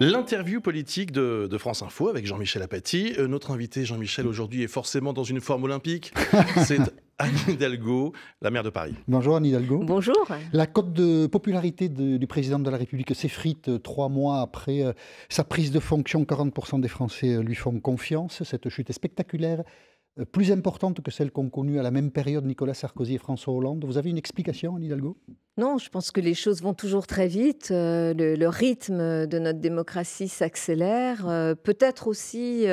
L'interview politique de France Info avec Jean-Michel Apathy. Notre invité Jean-Michel aujourd'hui est forcément dans une forme olympique. C'est Anne Hidalgo, la maire de Paris. Bonjour Anne Hidalgo. Bonjour. La cote de popularité du président de la République s'effrite 3 mois après sa prise de fonction. 40% des Français lui font confiance. Cette chute est spectaculaire, plus importante que celle qu'ont connue à la même période Nicolas Sarkozy et François Hollande. Vous avez une explication, Anne Hidalgo ? Non, je pense que les choses vont toujours très vite. Le rythme de notre démocratie s'accélère. Peut-être aussi,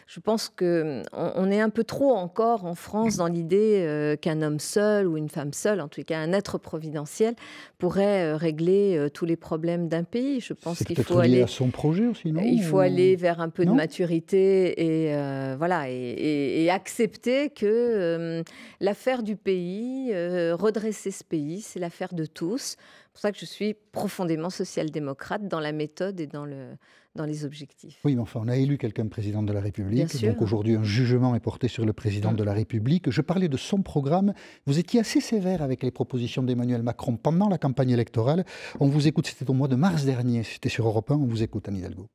je pense qu'on est un peu trop encore en France dans l'idée qu'un homme seul ou une femme seule, en tout cas un être providentiel, pourrait régler tous les problèmes d'un pays. Je pense qu'il faut aller à son projet aussi, non ? Il faut aller vers un peu de maturité et voilà et accepter que l'affaire du pays, redresser ce pays, c'est l'affaire de tous. C'est pour ça que je suis profondément social-démocrate dans la méthode et dans les objectifs. Oui, mais enfin, on a élu quelqu'un président de la République. Bien sûr. Donc aujourd'hui, un jugement est porté sur le président de la République. Je parlais de son programme. Vous étiez assez sévère avec les propositions d'Emmanuel Macron pendant la campagne électorale. On vous écoute, c'était au mois de mars dernier, c'était sur Europe 1. On vous écoute, Anne Hidalgo.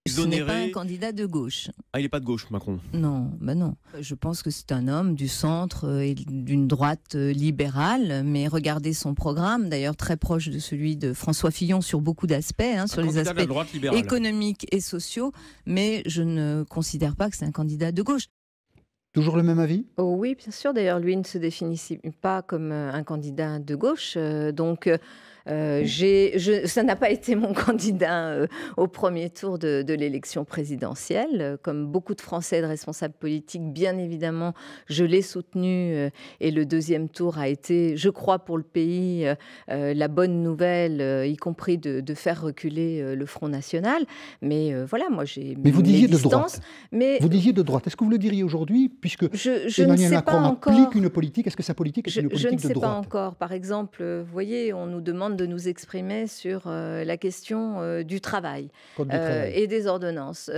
Ce n'est pas un candidat de gauche. Ah, il n'est pas de gauche, Macron. Non, ben non. Je pense que c'est un homme du centre et d'une droite libérale, mais regardez son programme, d'ailleurs très proche de celui de François Fillon sur beaucoup d'aspects, sur les aspects économiques et sociaux, mais je ne considère pas que c'est un candidat de gauche. Toujours le même avis ? Oh oui, bien sûr. D'ailleurs, lui ne se définit pas comme un candidat de gauche. Ça n'a pas été mon candidat au premier tour de l'élection présidentielle. Comme beaucoup de Français et de responsables politiques, bien évidemment, je l'ai soutenu. Et le deuxième tour a été, je crois, pour le pays, la bonne nouvelle, y compris de faire reculer le Front National. Mais voilà, moi, j'ai Mais vous disiez mes de droite. Mais vous disiez de droite. Est-ce que vous le diriez aujourd'hui, puisque Emmanuel Macron applique une politique, est-ce que sa politique est une politique de droite ? Je ne sais pas encore. Par exemple, vous voyez, on nous demande de nous exprimer sur la question du travail et des ordonnances.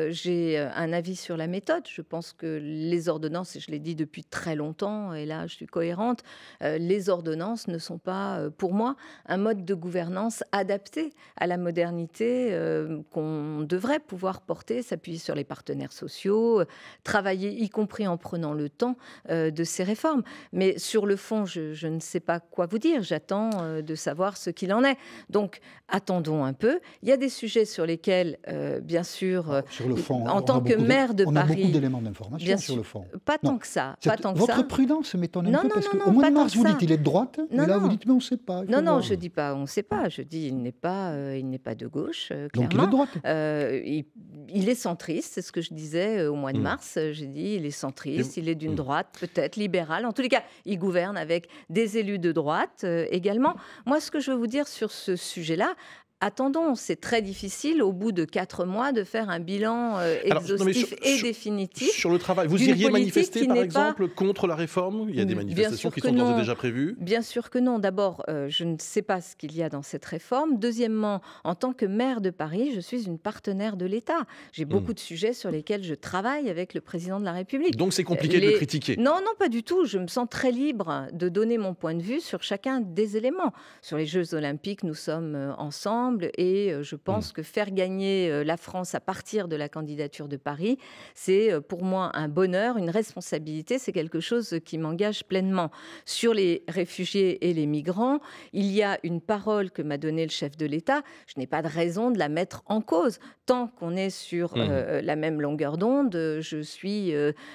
J'ai un avis sur la méthode. Je pense que les ordonnances, et je l'ai dit depuis très longtemps, et là je suis cohérente, les ordonnances ne sont pas, pour moi, un mode de gouvernance adapté à la modernité qu'on devrait pouvoir porter, s'appuyer sur les partenaires sociaux, travailler, y compris en prenant le temps de ces réformes. Mais sur le fond, je ne sais pas quoi vous dire. J'attends de savoir ce qu'il en est. Donc, attendons un peu. Il y a des sujets sur lesquels, bien sûr, sur le fond, en tant que maire de Paris... On a beaucoup d'éléments d'information sur le fond. Pas tant que ça. Votre prudence m'étonne un peu, parce qu'au mois de mars, vous dites qu'il est de droite, et là, vous dites, mais on ne sait pas. Non, je ne dis pas on ne sait pas. Je dis il n'est pas de gauche, clairement. Donc, il est de droite. Il est centriste, c'est ce que je disais au mois de mars. J'ai dit, il est centriste, il est d'une droite, peut-être libérale. En tous les cas, il gouverne avec des élus de droite également. Moi, ce que je veux vous dire sur ce sujet-là, attendons, c'est très difficile au bout de 4 mois de faire un bilan exhaustif et définitif. Sur le travail, vous iriez manifester par exemple contre la réforme ? Il y a des manifestations qui sont d'ores et déjà prévues. Bien sûr que non. D'abord, je ne sais pas ce qu'il y a dans cette réforme. Deuxièmement, en tant que maire de Paris, je suis une partenaire de l'État. J'ai beaucoup de sujets sur lesquels je travaille avec le président de la République. Donc c'est compliqué de le critiquer ? Non, pas du tout. Je me sens très libre de donner mon point de vue sur chacun des éléments. Sur les Jeux Olympiques, nous sommes ensemble. Et je pense que faire gagner la France à partir de la candidature de Paris, c'est pour moi un bonheur, une responsabilité, c'est quelque chose qui m'engage pleinement. Sur les réfugiés et les migrants, il y a une parole que m'a donnée le chef de l'État, je n'ai pas de raison de la mettre en cause. Tant qu'on est sur la même longueur d'onde,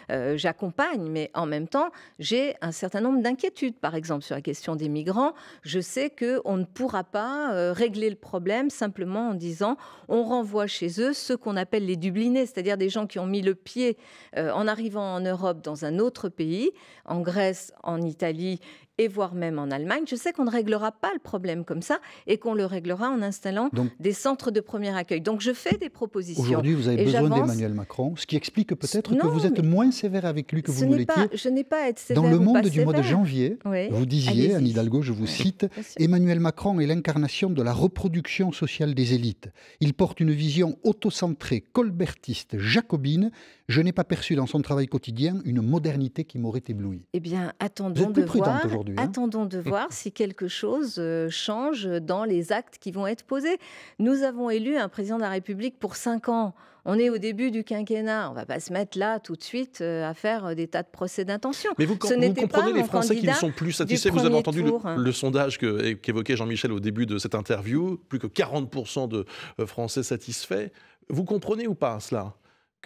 j'accompagne, mais en même temps, j'ai un certain nombre d'inquiétudes. Par exemple, sur la question des migrants, je sais qu'on ne pourra pas régler le problème simplement en disant on renvoie chez eux ceux qu'on appelle les dublinés, c'est-à-dire des gens qui ont mis le pied en arrivant en Europe dans un autre pays, en Grèce, en Italie et voire même en Allemagne. Je sais qu'on ne réglera pas le problème comme ça et qu'on le réglera en installant des centres de premier accueil. Donc je fais des propositions. Aujourd'hui, vous avez besoin d'Emmanuel Macron, ce qui explique peut-être que vous êtes moins sévère avec lui que vous ne l'étiez. Je n'ai pas à être sévère. Dans le Monde du mois de janvier, vous disiez, Anne Hidalgo, je vous cite, Emmanuel Macron est l'incarnation de la reproduction sociale des élites. Il porte une vision autocentrée, colbertiste, jacobine. Je n'ai pas perçu dans son travail quotidien une modernité qui m'aurait ébloui. Eh bien, attendons vous êtes plus de voir. aujourd'hui. Attendons de voir si quelque chose change dans les actes qui vont être posés. Nous avons élu un président de la République pour 5 ans. On est au début du quinquennat. On ne va pas se mettre là tout de suite à faire des tas de procès d'intention. Mais vous comprenez les Français qui ne sont plus satisfaits. Vous avez entendu le sondage qu'évoquait Jean-Michel au début de cette interview. Plus que 40% de Français satisfaits. Vous comprenez ou pas cela ?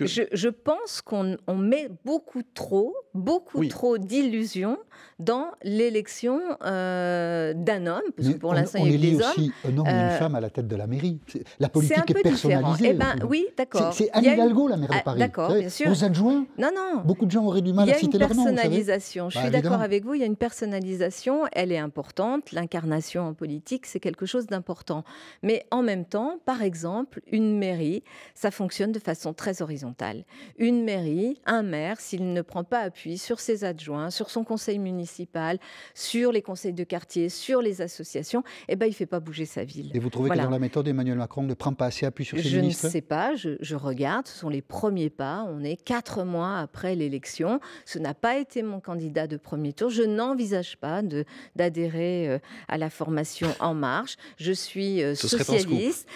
Je pense qu'on met beaucoup trop d'illusions dans l'élection d'un homme, parce que pour l'instant, il y a des hommes. On élit aussi un homme et une femme à la tête de la mairie. La politique est personnalisée. Oui, d'accord. C'est Anne Hidalgo, la maire de Paris. D'accord, bien sûr. Vos adjoints, beaucoup de gens auraient du mal à citer leur nom. Il y a une personnalisation. Je suis d'accord avec vous, il y a une personnalisation, elle est importante. L'incarnation en politique, c'est quelque chose d'important. Mais en même temps, par exemple, une mairie, ça fonctionne de façon très horizontale. Une mairie, un maire, s'il ne prend pas appui sur ses adjoints, sur son conseil municipal, sur les conseils de quartier, sur les associations, il ne fait pas bouger sa ville. Et vous trouvez que dans la méthode, Emmanuel Macron ne prend pas assez appui sur ses ministres ? Je ne sais pas, je regarde, ce sont les premiers pas. On est 4 mois après l'élection. Ce n'a pas été mon candidat de premier tour. Je n'envisage pas d'adhérer à la formation En Marche. Je suis socialiste.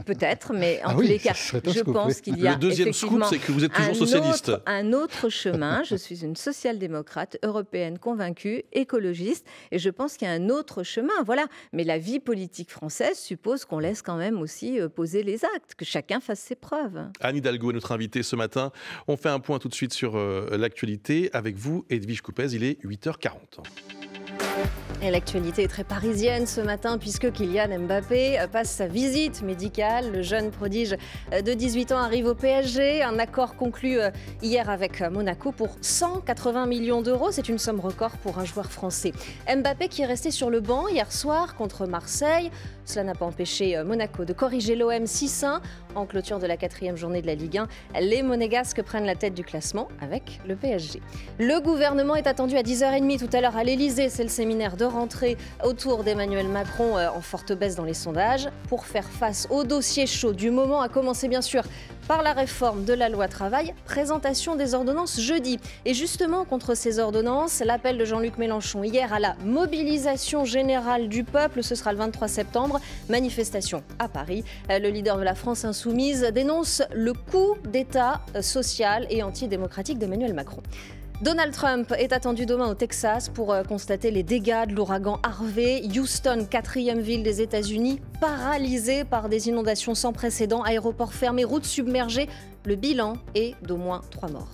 Peut-être, mais en tous les cas, je pense qu'il y a le deuxième scoop, c'est que vous êtes toujours socialiste. Un autre chemin. Je suis une social-démocrate européenne convaincue, écologiste, et je pense qu'il y a un autre chemin. Voilà. Mais la vie politique française suppose qu'on laisse quand même aussi poser les actes, que chacun fasse ses preuves. Anne Hidalgo est notre invitée ce matin. On fait un point tout de suite sur l'actualité avec vous, Edwige Coupez. Il est 8h40. Et l'actualité est très parisienne ce matin puisque Kylian Mbappé passe sa visite médicale. Le jeune prodige de 18 ans arrive au PSG. Un accord conclu hier avec Monaco pour 180 millions d'euros. C'est une somme record pour un joueur français. Mbappé qui est resté sur le banc hier soir contre Marseille. Cela n'a pas empêché Monaco de corriger l'OM 6-1 en clôture de la 4e journée de la Ligue 1. Les Monégasques prennent la tête du classement avec le PSG. Le gouvernement est attendu à 10h30 tout à l'heure à l'Elysée. C'est le séminaire de rentrée autour d'Emmanuel Macron en forte baisse dans les sondages pour faire face au dossier chaud du moment, à commencer bien sûr par la réforme de la loi travail, présentation des ordonnances jeudi. Et justement, contre ces ordonnances, l'appel de Jean-Luc Mélenchon hier à la mobilisation générale du peuple, ce sera le 23 septembre, manifestation à Paris. Le leader de la France insoumise dénonce le coup d'État social et antidémocratique d'Emmanuel Macron. Donald Trump est attendu demain au Texas pour constater les dégâts de l'ouragan Harvey. Houston, 4e ville des États-Unis, paralysée par des inondations sans précédent, aéroports fermés, routes submergées. Le bilan est d'au moins 3 morts.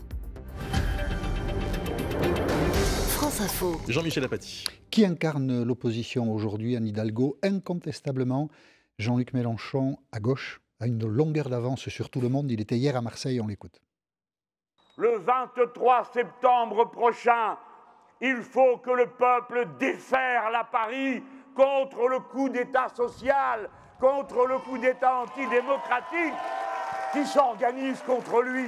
France Info. Jean-Michel Apathy. Qui incarne l'opposition aujourd'hui, Anne Hidalgo? Incontestablement, Jean-Luc Mélenchon à gauche, a une longueur d'avance sur tout le monde. Il était hier à Marseille, on l'écoute. Le 23 septembre prochain, il faut que le peuple déferle à Paris contre le coup d'État social, contre le coup d'État antidémocratique qui s'organise contre lui.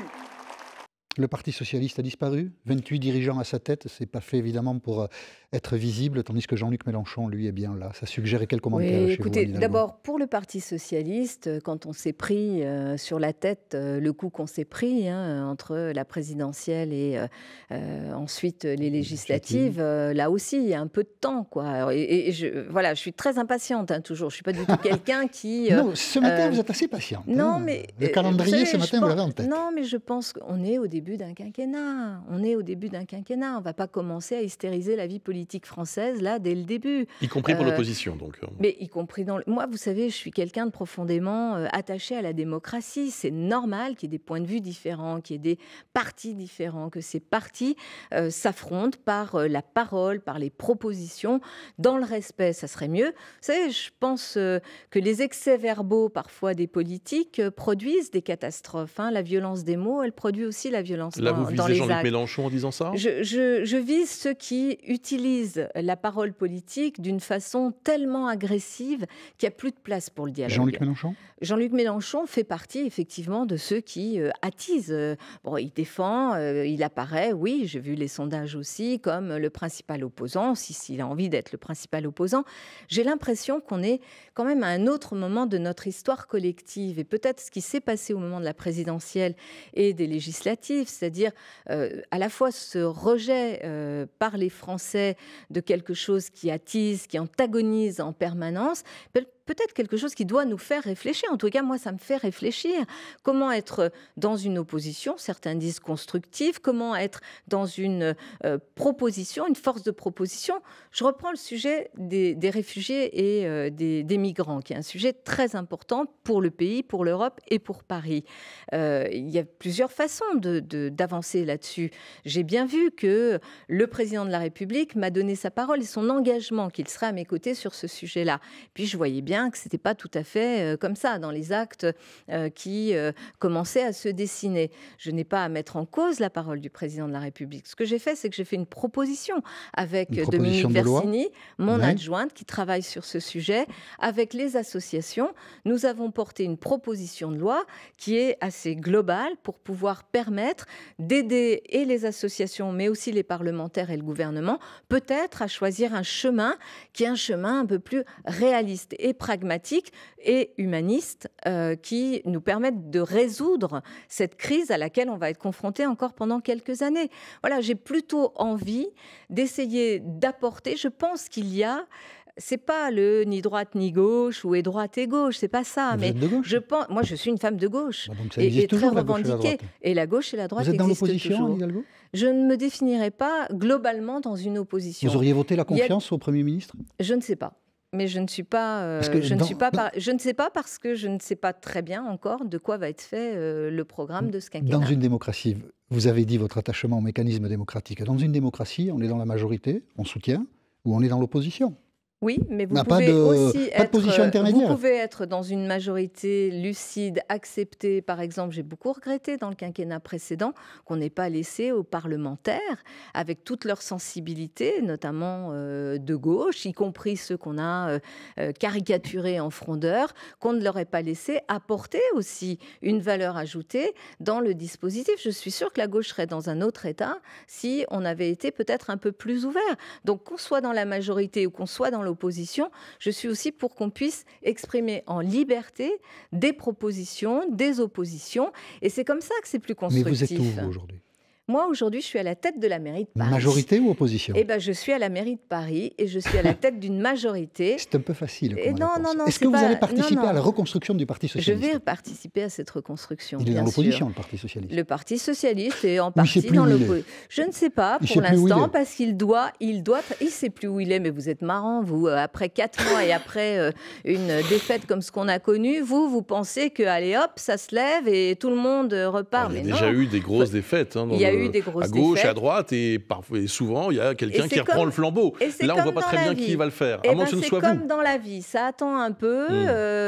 Le Parti socialiste a disparu, 28 dirigeants à sa tête, c'est pas fait évidemment pour être visible, tandis que Jean-Luc Mélenchon, lui, est bien là. Ça suggérait quel commentaire chez écoutez, vous, d'abord, pour le Parti socialiste, quand on s'est pris sur la tête le coup qu'on s'est pris entre la présidentielle et ensuite les législatives, là aussi, il y a un peu de temps, quoi. Et je suis très impatiente, toujours. Je suis pas du tout quelqu'un qui... Non, ce matin, vous êtes assez patiente. Non, mais... Le calendrier, ce matin, vous l'avez en tête. Non, mais je pense qu'on est au début d'un quinquennat. On ne va pas commencer à hystériser la vie politique française, là, dès le début. Y compris pour l'opposition, donc. Mais y compris dans... Moi, vous savez, je suis quelqu'un de profondément attaché à la démocratie. C'est normal qu'il y ait des points de vue différents, qu'il y ait des partis différents, que ces partis s'affrontent par la parole, par les propositions. Dans le respect, ça serait mieux. Vous savez, je pense que les excès verbaux, parfois, des politiques produisent des catastrophes. La violence des mots, elle produit aussi la violence là, dans les actes. Là, vous visez Jean-Luc Mélenchon en disant ça ? Je vise ceux qui utilisent la parole politique d'une façon tellement agressive qu'il n'y a plus de place pour le dialogue. Jean-Luc Mélenchon ? Jean-Luc Mélenchon fait partie effectivement de ceux qui attisent. Bon, il défend, il apparaît, oui, j'ai vu les sondages aussi, comme le principal opposant, s'il a envie d'être le principal opposant. J'ai l'impression qu'on est quand même à un autre moment de notre histoire collective. Et peut-être ce qui s'est passé au moment de la présidentielle et des législatives, c'est-à-dire à la fois ce rejet par les Français fait de quelque chose qui attise, qui antagonise en permanence, peut-être quelque chose qui doit nous faire réfléchir. En tout cas, moi, ça me fait réfléchir. Comment être dans une opposition, certains disent constructive, comment être dans une proposition, une force de proposition. Je reprends le sujet des réfugiés et des migrants, qui est un sujet très important pour le pays, pour l'Europe et pour Paris. Il y a plusieurs façons d'avancer là-dessus. J'ai bien vu que le président de la République m'a donné sa parole et son engagement qu'il serait à mes côtés sur ce sujet-là. Puis je voyais bien que ce n'était pas tout à fait comme ça dans les actes qui commençaient à se dessiner. Je n'ai pas à mettre en cause la parole du président de la République. Ce que j'ai fait, c'est que j'ai fait une proposition avec Dominique Versini, mon adjointe, qui travaille sur ce sujet, avec les associations. Nous avons porté une proposition de loi qui est assez globale pour pouvoir permettre d'aider et les associations, mais aussi les parlementaires et le gouvernement, peut-être à choisir un chemin qui est un chemin un peu plus réaliste et pragmatique et humaniste qui nous permettent de résoudre cette crise à laquelle on va être confronté encore pendant quelques années. Voilà, j'ai plutôt envie d'essayer d'apporter, je pense qu'il y a... C'est pas le ni droite ni gauche ou droite et gauche, c'est pas ça. Mais je pense, moi, je suis une femme de gauche et très revendiquée. Et la gauche et la droite existent toujours. Vous êtes dans l'opposition, Hidalgo ? Je ne me définirais pas globalement dans une opposition. Vous auriez voté la confiance au Premier ministre ? Je ne sais pas. Mais je ne suis pas, je ne sais pas parce que je ne sais pas très bien encore de quoi va être fait le programme de ce quinquennat. Dans une démocratie, vous avez dit votre attachement au mécanisme démocratique. Dans une démocratie, on est dans la majorité, on soutient, ou on est dans l'opposition. Oui, mais vous pouvez être dans une majorité lucide, acceptée. Par exemple, j'ai beaucoup regretté dans le quinquennat précédent qu'on n'ait pas laissé aux parlementaires, avec toute leur sensibilité, notamment de gauche, y compris ceux qu'on a caricaturés en frondeurs, qu'on ne leur ait pas laissé apporter aussi une valeur ajoutée dans le dispositif. Je suis sûre que la gauche serait dans un autre état si on avait été peut-être un peu plus ouvert. Donc qu'on soit dans la majorité ou qu'on soit dans l'opposition, je suis aussi pour qu'on puisse exprimer en liberté des propositions, des oppositions, et c'est comme ça que c'est plus constructif. Mais vous êtes où, vous, aujourd'hui ? Moi, aujourd'hui, je suis à la tête de la mairie de Paris. Majorité ou opposition ? Eh bien, je suis à la mairie de Paris et je suis à la tête d'une majorité. C'est un peu facile. Non. Est-ce que vous allez participer à la reconstruction du Parti socialiste ? Je vais participer à cette reconstruction. Il est dans l'opposition, le Parti socialiste. Le Parti socialiste est en partie dans l'opposition. Je ne sais pas pour l'instant parce qu'il doit. Il ne sait plus où il est. Mais vous êtes marrant, vous. Après 4 mois et après une défaite comme ce qu'on a connu, vous pensez que allez hop, ça se lève et tout le monde repart. Il y a déjà eu des grosses défaites. Il y a eu des grosses défaites. À gauche, à droite, et souvent, il y a quelqu'un qui reprend le flambeau. Là, on ne voit pas très bien qui va le faire, à moins que ce ne soit vous. C'est comme dans la vie, ça attend un peu,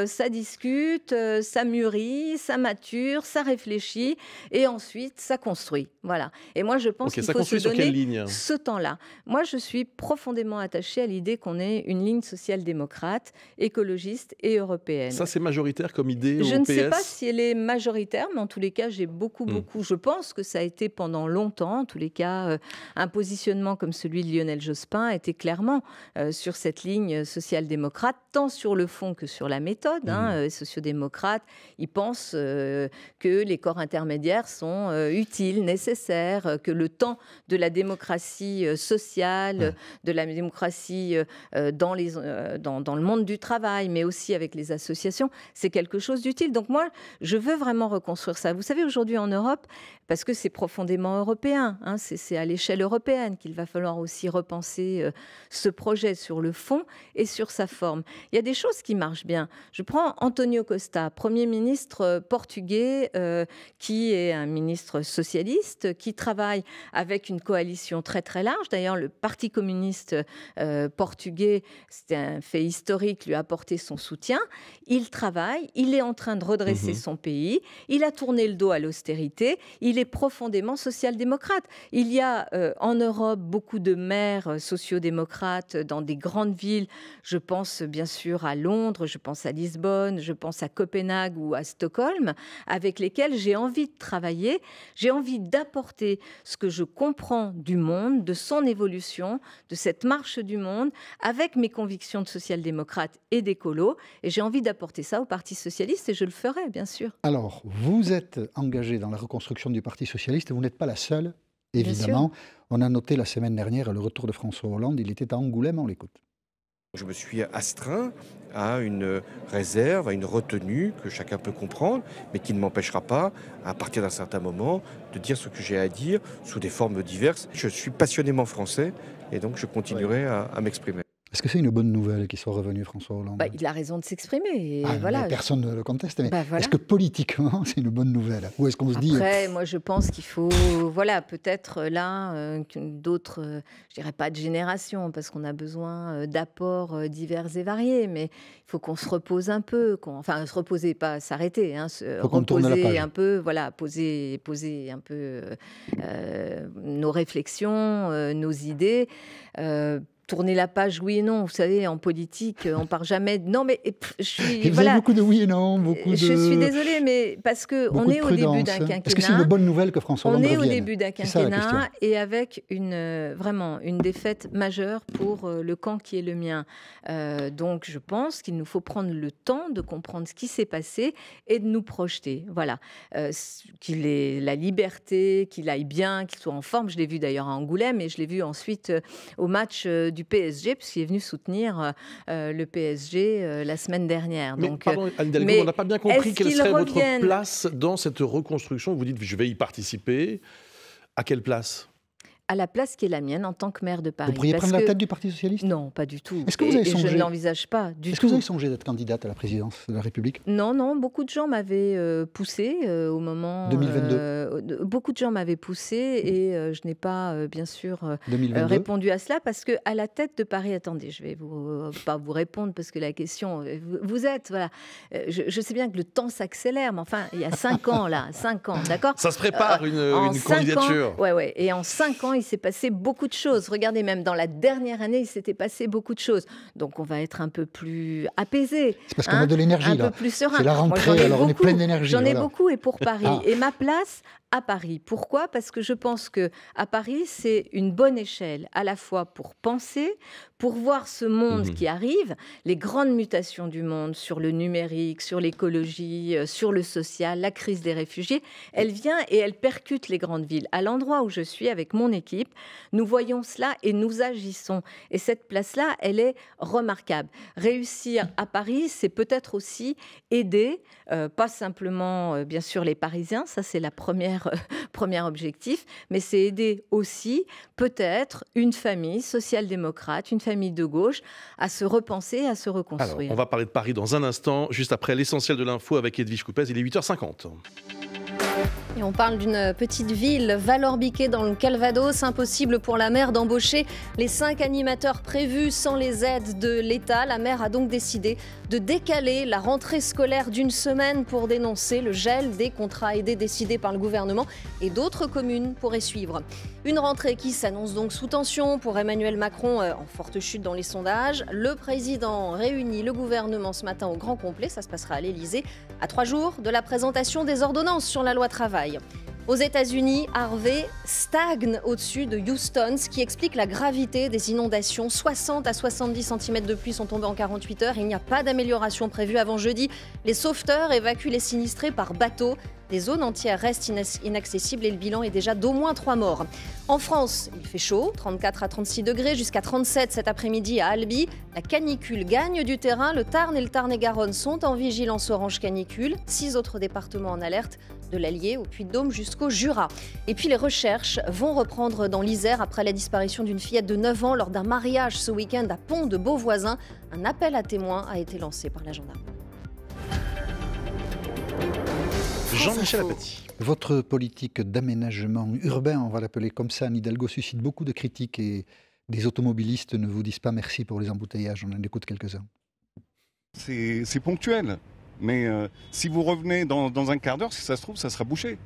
ça discute, ça mûrit, ça mature, ça réfléchit, et ensuite, ça construit. Voilà. Et moi, je pense qu'il faut se donner ce temps-là. Moi, je suis profondément attachée à l'idée qu'on ait une ligne social-démocrate, écologiste et européenne. Ça, c'est majoritaire comme idée au PS ? Je ne sais pas si elle est majoritaire, mais en tous les cas, j'ai beaucoup, je pense que ça a été pendant longtemps, en tous les cas, un positionnement comme celui de Lionel Jospin était clairement sur cette ligne social-démocrate, tant sur le fond que sur la méthode. Les sociodémocrates, ils pensent que les corps intermédiaires sont utiles, nécessaires, que le temps de la démocratie sociale, de la démocratie dans le monde du travail, mais aussi avec les associations, c'est quelque chose d'utile. Donc moi, je veux vraiment reconstruire ça. Vous savez, aujourd'hui en Europe, parce que c'est profondément européen, c'est à l'échelle européenne qu'il va falloir aussi repenser ce projet sur le fond et sur sa forme. Il y a des choses qui marchent bien. Je prends Antonio Costa, Premier ministre portugais, qui est un ministre socialiste, qui travaille avec une coalition très très large. D'ailleurs, le Parti communiste portugais, c'est un fait historique, lui a apporté son soutien. Il travaille, il est en train de redresser son pays, il a tourné le dos à l'austérité, il est profondément social-démocrate. Il y a en Europe beaucoup de maires sociodémocrates dans des grandes villes. Je pense bien sûr à Londres, je pense à Lisbonne, je pense à Copenhague ou à Stockholm, avec lesquels j'ai envie de travailler. J'ai envie d'apporter ce que je comprends du monde, de son évolution, de cette marche du monde, avec mes convictions de social-démocrate et d'écolo. Et j'ai envie d'apporter ça au Parti socialiste et je le ferai, bien sûr. Alors, vous êtes engagé dans la reconstruction du Parti socialiste et vous n'êtes pas la seule évidemment. On a noté la semaine dernière le retour de François Hollande. Il était à Angoulême, on l'écoute. Je me suis astreint à une réserve, à une retenue que chacun peut comprendre, mais qui ne m'empêchera pas, à partir d'un certain moment, de dire ce que j'ai à dire sous des formes diverses. Je suis passionnément français et donc je continuerai à m'exprimer. Est-ce que c'est une bonne nouvelle qu'il soit revenu, François Hollande? Il a raison de s'exprimer. Personne ne le conteste. Mais est-ce que politiquement, c'est une bonne nouvelle? Ou est-ce qu'on se dit... Après, moi, je pense qu'il faut, peut-être là, d'autres, je dirais pas de génération, parce qu'on a besoin d'apports divers et variés, mais il faut qu'on se repose un peu. Enfin, se reposer, pas s'arrêter. Se reposer un peu, poser un peu nos réflexions, nos idées. Tourner la page, oui et non. Vous savez, en politique, on part jamais. Non, mais je suis. Vous avez beaucoup de oui et non, Je suis désolée, mais parce que on est au début d'un quinquennat. Est-ce que c'est une bonne nouvelle que François Hollande revienne? On est au début d'un quinquennat et avec vraiment une défaite majeure pour le camp qui est le mien. Donc, je pense qu'il nous faut prendre le temps de comprendre ce qui s'est passé et de nous projeter. Voilà, qu'il ait la liberté, qu'il aille bien, qu'il soit en forme. Je l'ai vu d'ailleurs à Angoulême et je l'ai vu ensuite au match du PSG, puisqu'il est venu soutenir le PSG la semaine dernière. Mais, pardon, Anne Hidalgo, on n'a pas bien compris quelle serait votre place dans cette reconstruction. Vous dites, je vais y participer. À quelle place ? À la place qui est la mienne en tant que maire de Paris. Vous pourriez prendre la tête du Parti Socialiste ? Non, pas du tout. Est-ce que vous avez songé... Je ne l'envisage pas du tout. Est-ce que vous avez songé d'être candidate à la présidence de la République ? Non. Beaucoup de gens m'avaient poussé au moment... 2022 beaucoup de gens m'avaient poussé et je n'ai pas, bien sûr, répondu à cela parce qu'à la tête de Paris... Attendez, je ne vais pas vous répondre parce que la question... Vous êtes, voilà... Je sais bien que le temps s'accélère, mais enfin, il y a 5 ans, là. 5 ans, d'accord ? Ça se prépare, une candidature. Ouais. Et en 5 ans, il s'est passé beaucoup de choses. Regardez, même dans la dernière année, il s'était passé beaucoup de choses. Donc, on va être un peu plus apaisé. C'est parce qu'on a de l'énergie, là. Un peu plus serein. C'est la rentrée, alors on est plein d'énergie. J'en ai beaucoup, et pour Paris. Et ma place à Paris. Pourquoi ? Parce que je pense qu'à Paris, c'est une bonne échelle, à la fois pour penser, pour voir ce monde qui arrive, les grandes mutations du monde sur le numérique, sur l'écologie, sur le social, la crise des réfugiés, elle vient et elle percute les grandes villes. À l'endroit où je suis, avec mon équipe, nous voyons cela et nous agissons. Et cette place-là, elle est remarquable. Réussir à Paris, c'est peut-être aussi aider, pas simplement, bien sûr, les Parisiens, ça c'est la premier objectif, mais c'est aider aussi peut-être une famille social-démocrate, une famille de gauche à se repenser, à se reconstruire. Alors, on va parler de Paris dans un instant, juste après l'essentiel de l'info avec Edwige Coupez, il est 8h50. Et on parle d'une petite ville, Valorbiquet dans le Calvados. Impossible pour la maire d'embaucher les 5 animateurs prévus sans les aides de l'État. La maire a donc décidé de décaler la rentrée scolaire d'une semaine pour dénoncer le gel des contrats aidés décidés par le gouvernement, et d'autres communes pourraient suivre. Une rentrée qui s'annonce donc sous tension pour Emmanuel Macron, en forte chute dans les sondages. Le président réunit le gouvernement ce matin au grand complet. Ça se passera à l'Élysée, à 3 jours de la présentation des ordonnances sur la loi travail. Aux États-Unis, Harvey stagne au-dessus de Houston, ce qui explique la gravité des inondations. 60 à 70 cm de pluie sont tombés en 48 heures. Il n'y a pas d'amélioration prévue avant jeudi. Les sauveteurs évacuent les sinistrés par bateau. Des zones entières restent inaccessibles et le bilan est déjà d'au moins 3 morts. En France, il fait chaud, 34 à 36 degrés, jusqu'à 37 cet après-midi à Albi. La canicule gagne du terrain. Le Tarn et le Tarn-et-Garonne sont en vigilance orange canicule. 6 autres départements en alerte, de l'Allier au Puy-de-Dôme jusqu'au Jura. Et puis les recherches vont reprendre dans l'Isère après la disparition d'une fillette de 9 ans lors d'un mariage ce week-end à Pont de Beauvoisin. Un appel à témoins a été lancé par la gendarmerie. Jean-Michel Apathy. Votre politique d'aménagement urbain, on va l'appeler comme ça, Anne Hidalgo, suscite beaucoup de critiques et des automobilistes ne vous disent pas merci pour les embouteillages. On en écoute quelques-uns. C'est ponctuel. Mais si vous revenez dans un quart d'heure, si ça se trouve, ça sera bouché.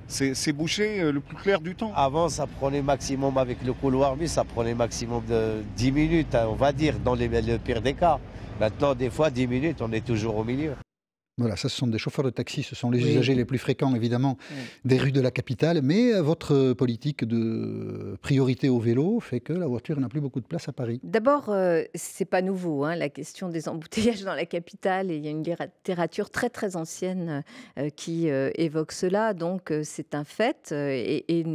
C'est bouché le plus clair du temps. Avant, ça prenait maximum, avec le couloir, mais ça prenait maximum de 10 minutes, on va dire, dans le pire des cas. Maintenant, des fois, 10 minutes, on est toujours au milieu. Voilà, ça, ce sont des chauffeurs de taxi, ce sont les usagers les plus fréquents, évidemment, des rues de la capitale. Mais votre politique de priorité au vélo fait que la voiture n'a plus beaucoup de place à Paris. D'abord, c'est pas nouveau, hein, la question des embouteillages dans la capitale. Et il y a une littérature très, très ancienne qui évoque cela. Donc, c'est un fait. Et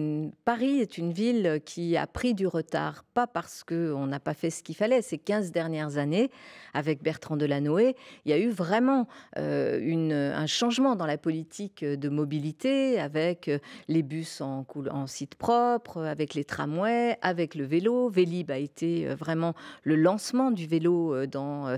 Paris est une ville qui a pris du retard, pas parce qu'on n'a pas fait ce qu'il fallait. Ces 15 dernières années, avec Bertrand Delanoë, il y a eu vraiment un changement dans la politique de mobilité, avec les bus en site propre, avec les tramways, avec le vélo. Vélib a été vraiment le lancement du vélo dans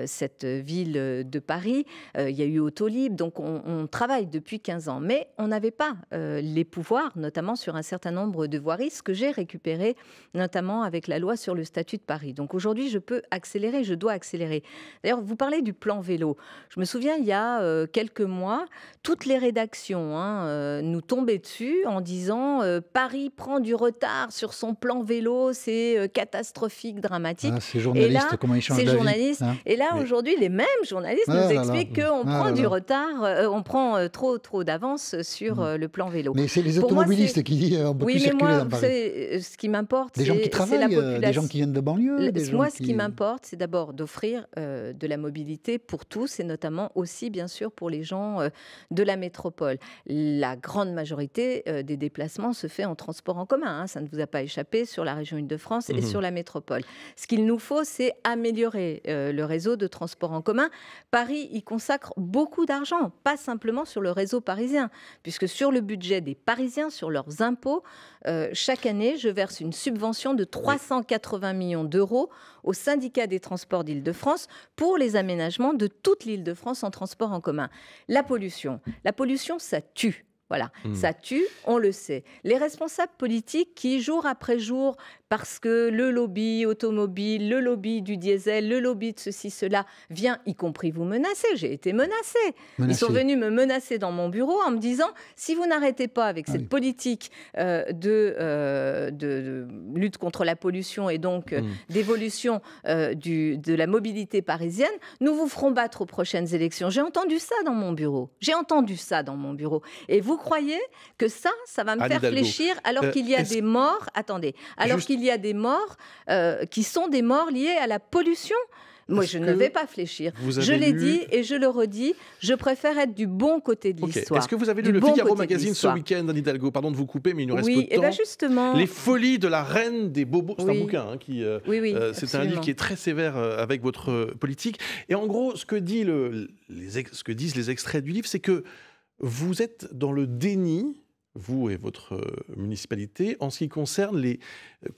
cette ville de Paris. Il y a eu Autolib, donc on travaille depuis 15 ans. Mais on n'avait pas les pouvoirs, notamment sur un certain nombre de voiries, ce que j'ai récupéré, notamment avec la loi sur le statut de Paris. Donc aujourd'hui, je peux accélérer, je dois accélérer. D'ailleurs, vous parlez du plan vélo. Je me souviens, il y a quelques mois, toutes les rédactions nous tombaient dessus en disant Paris prend du retard sur son plan vélo, c'est catastrophique, dramatique. Ah, ces journalistes, comment ils changent d'avis, hein. Et là, aujourd'hui, les mêmes journalistes nous expliquent qu'on prend du retard, on prend trop d'avance sur le plan vélo. Mais c'est les automobilistes qui on peut plus circuler dans Paris. Ce qui m'importe, des gens qui travaillent, des gens qui viennent de banlieue. Ce qui m'importe, c'est d'abord d'offrir de la mobilité pour tous, et notamment aussi, bien sûr, pour les gens de la métropole. La grande majorité des déplacements se fait en transport en commun. Ça ne vous a pas échappé, sur la région Île-de-France et sur la métropole. Ce qu'il nous faut, c'est améliorer le réseau de transport en commun. Paris y consacre beaucoup d'argent, pas simplement sur le réseau parisien, puisque sur le budget des Parisiens, sur leurs impôts, chaque année, je verse une subvention de 380 millions d'euros au syndicat des transports d'Île-de-France pour les aménagements de toute l'Île-de-France en transport en commun. La pollution, ça tue. Voilà, ça tue, on le sait. Les responsables politiques qui, jour après jour, parce que le lobby automobile, le lobby du diesel, le lobby de ceci, cela, vient, y compris vous menacer. J'ai été menacée. Ils sont venus me menacer dans mon bureau en me disant, si vous n'arrêtez pas avec cette politique de lutte contre la pollution et donc d'évolution de la mobilité parisienne, nous vous ferons battre aux prochaines élections. J'ai entendu ça dans mon bureau. Et vous croyez que ça va me faire fléchir alors qu'il y a des morts. Attendez, qu'il y a des morts qui sont des morts liées à la pollution. Moi, je ne vais pas fléchir. Je l'ai dit et je le redis, je préfère être du bon côté de l'histoire. Est-ce que vous avez lu le Figaro Magazine ce week-end, Anne Hidalgo? Pardon de vous couper, mais il nous reste peu de temps. Et bien justement... Les folies de la reine des bobos. C'est un bouquin c'est un livre qui est très sévère avec votre politique. Et en gros, ce que disent les extraits du livre, c'est que vous êtes dans le déni, vous et votre municipalité, en ce qui concerne les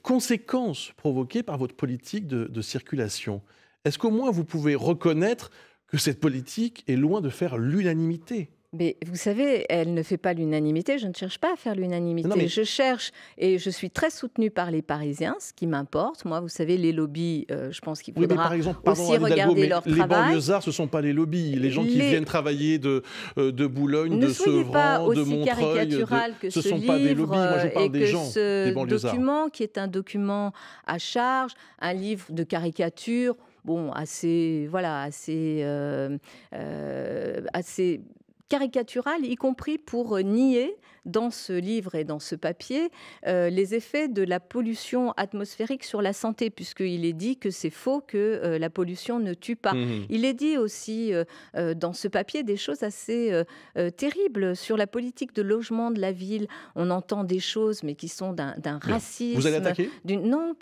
conséquences provoquées par votre politique de circulation. Est-ce qu'au moins vous pouvez reconnaître que cette politique est loin de faire l'unanimité ? Mais vous savez, elle ne fait pas l'unanimité. Je ne cherche pas à faire l'unanimité. Je cherche, et je suis très soutenue par les Parisiens, ce qui m'importe. Moi, vous savez, les lobbies, je pense qu'il faudra aussi regarder leur travail. Les banlieusards, ce ne sont pas les lobbies. Les gens qui viennent travailler de Boulogne, de Sevran, de Montreuil, ce ne sont pas des lobbies. Moi, je parle des gens, des banlieusards. Ce document, qui est un document à charge, un livre de caricature, assez caricatural, y compris pour nier dans ce livre et dans ce papier les effets de la pollution atmosphérique sur la santé, puisqu'il est dit que c'est faux, que la pollution ne tue pas. Il est dit aussi dans ce papier des choses assez terribles sur la politique de logement de la ville. On entend des choses, mais qui sont d'un racisme. Vous allez attaquer ? Non,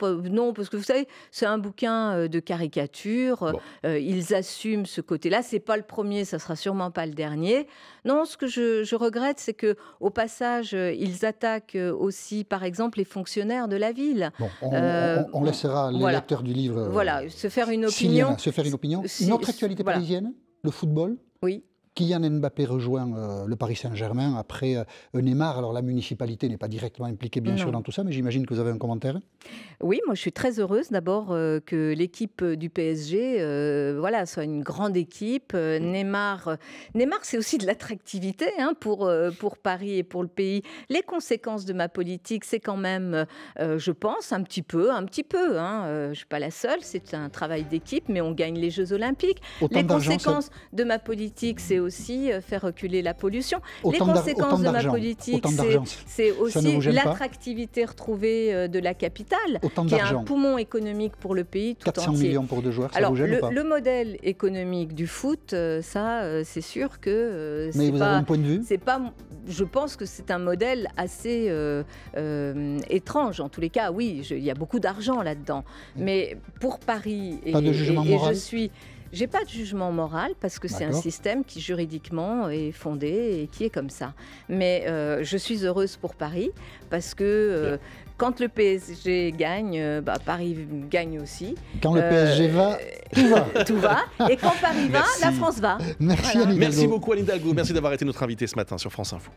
parce que vous savez, c'est un bouquin de caricature. Ils assument ce côté-là. C'est pas le premier, ça sera sûrement pas le dernier. Non, ce que je regrette, c'est que au passage, ils attaquent aussi, par exemple, les fonctionnaires de la ville. On laissera les lecteurs du livre se faire une opinion. Une autre actualité parisienne, le football. Oui. Kylian Mbappé rejoint le Paris Saint-Germain après Neymar. Alors la municipalité n'est pas directement impliquée bien sûr dans tout ça, mais j'imagine que vous avez un commentaire. Oui, moi je suis très heureuse d'abord que l'équipe du PSG soit une grande équipe. Neymar c'est aussi de l'attractivité pour Paris et pour le pays. Les conséquences de ma politique, c'est quand même, je pense, un petit peu. Je ne suis pas la seule, c'est un travail d'équipe, mais on gagne les Jeux Olympiques. Les conséquences de ma politique, c'est aussi aussi faire reculer la pollution. Les conséquences de ma politique, c'est aussi l'attractivité retrouvée de la capitale, qui est un poumon économique pour le pays tout 400 entier. millions pour 2 joueurs, ça Alors, vous gêne ou pas? Le modèle économique du foot, ça, c'est sûr que mais vous avez un point de vue? C'est pas. Je pense que c'est un modèle assez étrange. En tous les cas, oui, il y a beaucoup d'argent là-dedans. Mais pour Paris, pas de jugement moral. J'ai pas de jugement moral parce que c'est un système qui juridiquement est fondé et qui est comme ça. Mais je suis heureuse pour Paris parce que quand le PSG gagne, Paris gagne aussi. Quand le PSG va, tout va. Tout va. Et quand Paris va, la France va. Merci, voilà. Merci beaucoup Anne Hidalgo. Merci d'avoir été notre invitée ce matin sur France Info.